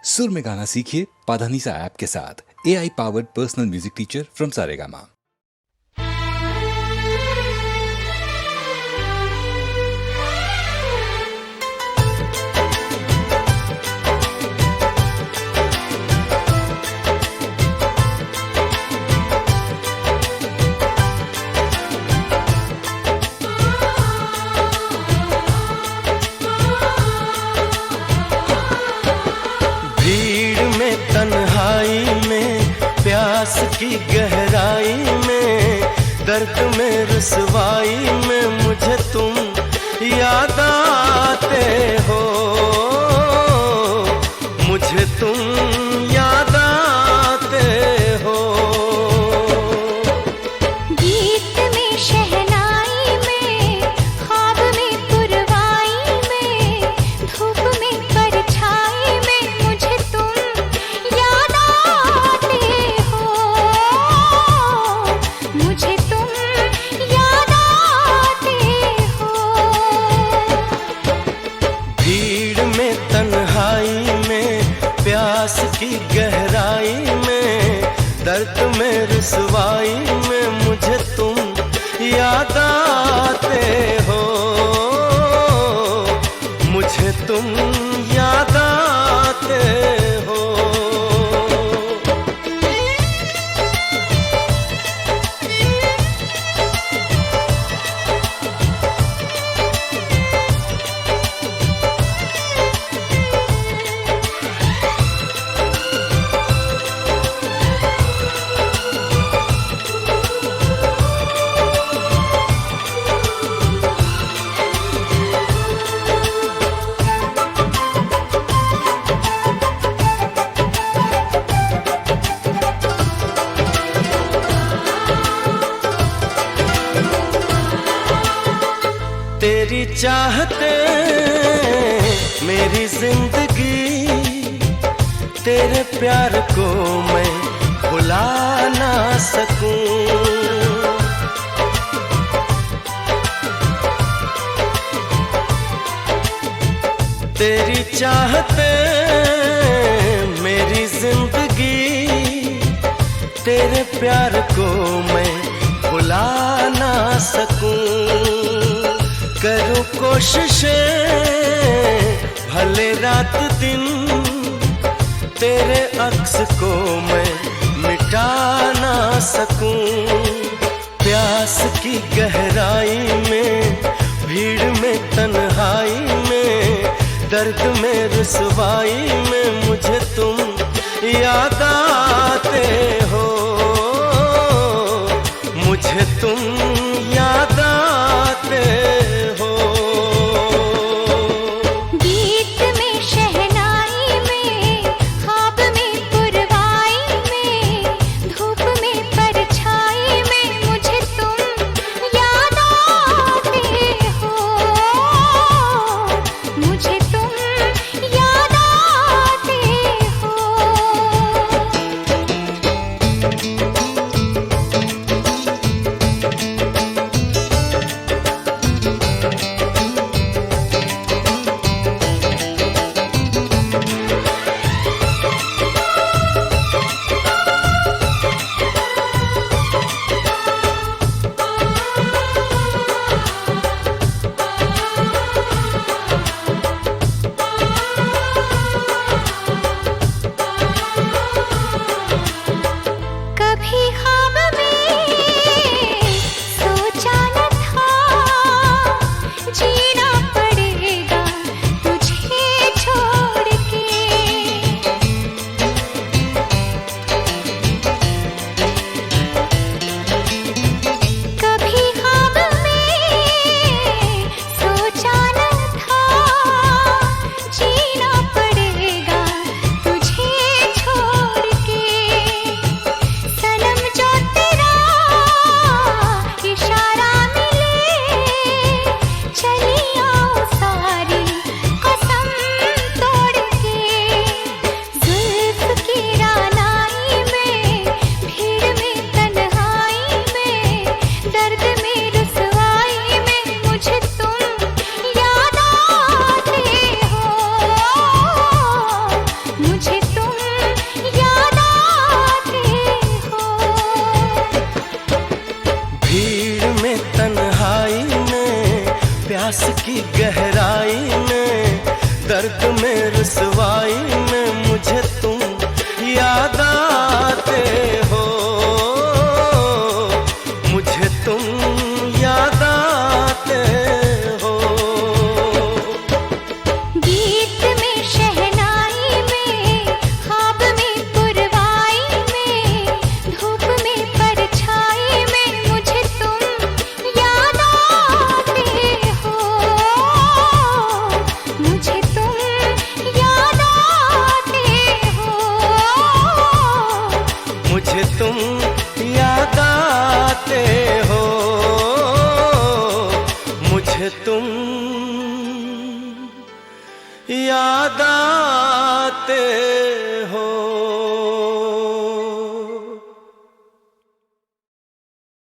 सुर में गाना सीखिए पाधानीसा ऐप के साथ। AI powered personal music teacher from Saregama. तन्हाई में, प्यास की गहराई में, दर्द में रुसवाई में मुझे तुम याद आते हो, मुझे तुम याद आते हो। गीत में, शहनाई में, ख्वाब में, पुरवाई में, धूप में, परछाई में मुझे तुम याद आते हो, मुझे तुम याद आते हो। भीड़ में, तन्हाई में, प्यास की गहराई में, दर्द में रुसवाई में मुझे तुम याद आते हो, मुझे तुम याद आते हो। तेरी चाहते मेरी जिंदगी, तेरे प्यार को मैं भुला ना सकूं। तेरी चाहते मेरी जिंदगी, तेरे प्यार को मैं भुला ना सकूं। करूं कोशिशें भले रात दिन, तेरे अक्स को मैं मिटा ना सकूं। प्यास की गहराई में, भीड़ में, तन्हाई में, दर्द में रुसवाई में मुझे तुम याद आते हो, मुझे तुम याद आते हो। गीत में, शहनाई में, ख्वाब में, पुरवाई में, धूप में, परछाई में मुझे तुम याद आते हो, मुझे तुम याद आते गहराई